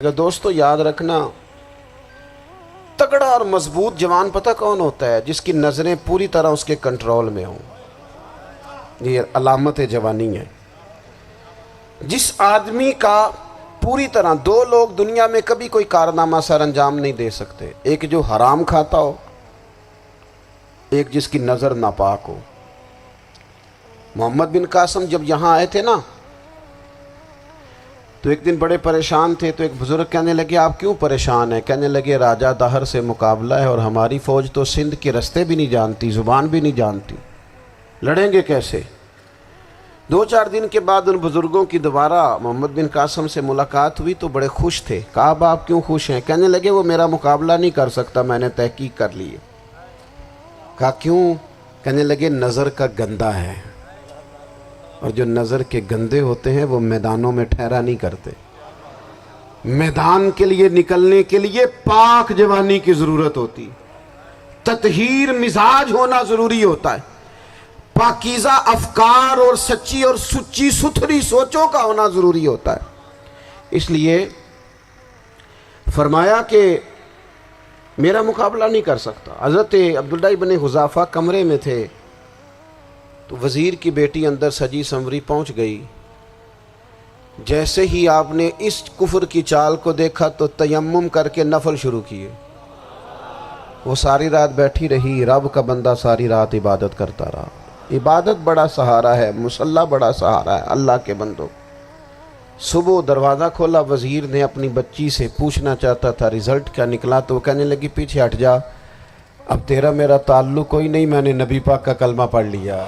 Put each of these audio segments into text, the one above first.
دوستو یاد رکھنا، تگڑا اور مضبوط جوان پتہ کون ہوتا ہے؟ جس کی نظریں پوری طرح اس کے کنٹرول میں ہوں۔ یہ علامت جوانی ہے۔ جس آدمی کا پوری طرح، دو لوگ دنیا میں کبھی کوئی کارنامہ سر انجام نہیں دے سکتے، ایک جو حرام کھاتا ہو، ایک جس کی نظر ناپاک ہو۔ محمد بن قاسم جب یہاں آئے تھے نا، تو ایک دن بڑے پریشان تھے، تو ایک بزرگ کہنے لگے آپ کیوں پریشان ہیں؟ کہنے لگے راجہ دہر سے مقابلہ ہے اور ہماری فوج تو سندھ کے رستے بھی نہیں جانتی، زبان بھی نہیں جانتی، لڑیں گے کیسے؟ 2-4 دن کے بعد ان بزرگوں کی دوبارہ محمد بن قاسم سے ملاقات ہوئی تو بڑے خوش تھے۔ کہا اب آپ کیوں خوش ہیں؟ کہنے لگے وہ میرا مقابلہ نہیں کر سکتا، میں نے تحقیق کر لی ہے۔ کہا کیوں؟ کہنے لگے نظر کا گندہ ہے، اور جو نظر کے گندے ہوتے ہیں وہ میدانوں میں ٹھہرا نہیں کرتے۔ میدان کے لیے نکلنے کے لیے پاک جوانی کی ضرورت ہوتی، تطہیر مزاج ہونا ضروری ہوتا ہے، پاکیزہ افکار اور سچی اور سچی ستھری سوچوں کا ہونا ضروری ہوتا ہے۔ اس لیے فرمایا کہ میرا مقابلہ نہیں کر سکتا۔ حضرت عبداللہ ابن حذافہ کمرے میں تھے، تو وزیر کی بیٹی اندر سجی سنوری پہنچ گئی۔ جیسے ہی آپ نے اس کفر کی چال کو دیکھا تو تیمم کر کے نفل شروع کیے۔ وہ ساری رات بیٹھی رہی، رب کا بندہ ساری رات عبادت کرتا رہا۔ عبادت بڑا سہارا ہے، مصلی بڑا سہارا ہے اللہ کے بندوں۔ صبح دروازہ کھولا، وزیر نے اپنی بچی سے پوچھنا چاہتا تھا رزلٹ کیا نکلا، تو وہ کہنے لگی پیچھے ہٹ جا، اب تیرا میرا تعلق کوئی نہیں، میں نے نبی پاک کا کلمہ پڑھ لیا۔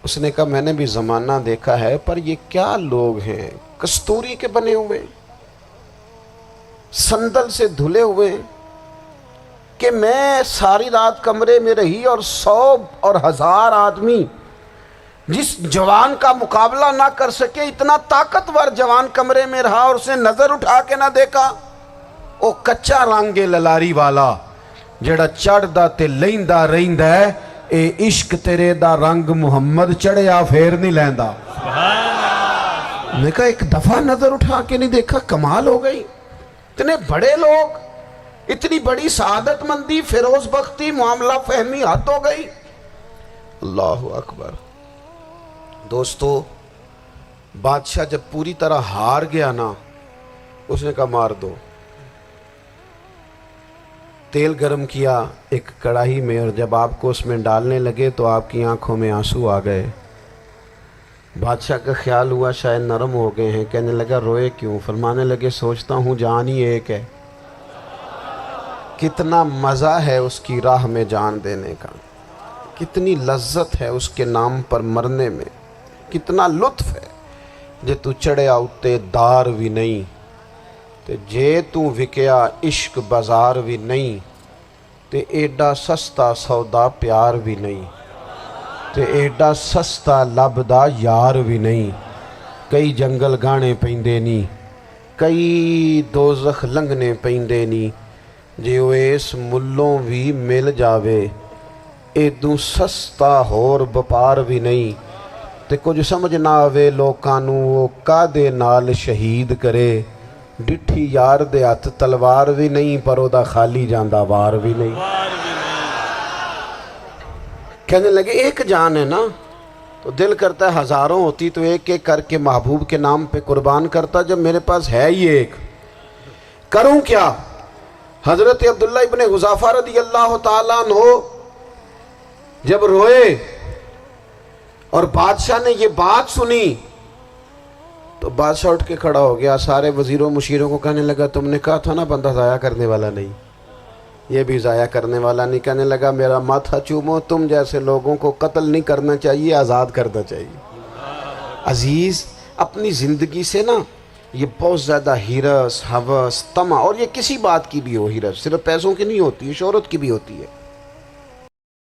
اس نے کہا میں نے بھی زمانہ دیکھا ہے، پر یہ کیا لوگ ہیں، کستوری کے بنے ہوئے، سندل سے دھلے ہوئے، کہ میں ساری رات کمرے میں رہی اور 100 اور 1000 آدمی جس جوان کا مقابلہ نہ کر سکے، اتنا طاقتور جوان کمرے میں رہا اور اس نے نظر اٹھا کے نہ دیکھا۔ او کچا رنگ للاری والا جڑا چڑھدا تے لیندا رہندا ہے، اے عشق تیرے دا رنگ محمد چڑھیا پھر نہیں لیندا۔ میں کہا ایک دفعہ نظر اٹھا کے نہیں دیکھا، کمال ہو گئی۔ اتنے بڑے لوگ، اتنی بڑی سعادت مندی، فیروز بختی، معاملہ فہمی حد ہو گئی۔ اللہ اکبر۔ دوستو بادشاہ جب پوری طرح ہار گیا نا، اس نے کہا مار دو۔ تیل گرم کیا ایک کڑاہی میں، اور جب آپ کو اس میں ڈالنے لگے تو آپ کی آنکھوں میں آنسو آ گئے۔ بادشاہ کا خیال ہوا شاید نرم ہو گئے ہیں، کہنے لگا روئے کیوں؟ فرمانے لگے سوچتا ہوں جان ہی ایک ہے، کتنا مزہ ہے اس کی راہ میں جان دینے کا، کتنی لذت ہے اس کے نام پر مرنے میں، کتنا لطف ہے۔ جے تو چڑھیا اتے دار بھی نہیں، تے جے تو وکیا عشق بازار بھی نہیں، تے ایڈا سستا سودا پیار بھی نہیں، تے ایڈا سستا لبدا یار بھی نہیں۔ کئی جنگل گانے پیندے نہیں، کئی دوزخ لنگنے پیندے نہیں، جے وہ اس ملوں بھی مل جاوے، ایدوں سستا ہور بپار بھی نہیں۔ تے کچھ سمجھ نہ آوے لوکاں نوں وہ کادے نال شہید کرے، ڈٹھی یار دے ہاتھ تلوار بھی نہیں، پر او دا خالی جاندہ وار بھی نہیں۔ کہنے لگے ایک جان ہے نا، تو دل کرتا ہے ہزاروں ہوتی تو ایک ایک کر کے محبوب کے نام پہ قربان کرتا، جب میرے پاس ہے ہی ایک، کروں کیا؟ حضرت عبداللہ ابن حذافہ رضی اللہ تعالیٰ عنہ جب روئے اور بادشاہ نے یہ بات سنی، تو بادشاہ اٹھ کے کھڑا ہو گیا، سارے وزیروں مشیروں کو کہنے لگا تم نے کہا تھا نا بندہ ضائع کرنے والا نہیں، یہ بھی ضائع کرنے والا نہیں۔ کہنے لگا میرا ماتھا چومو، تم جیسے لوگوں کو قتل نہیں کرنا چاہیے، آزاد کرنا چاہیے۔ عزیز اپنی زندگی سے نا یہ بہت زیادہ ہرس، ہوس، طمع، اور یہ کسی بات کی بھی ہو، ہرس صرف پیسوں کی نہیں ہوتی ہے، شہرت کی بھی ہوتی ہے۔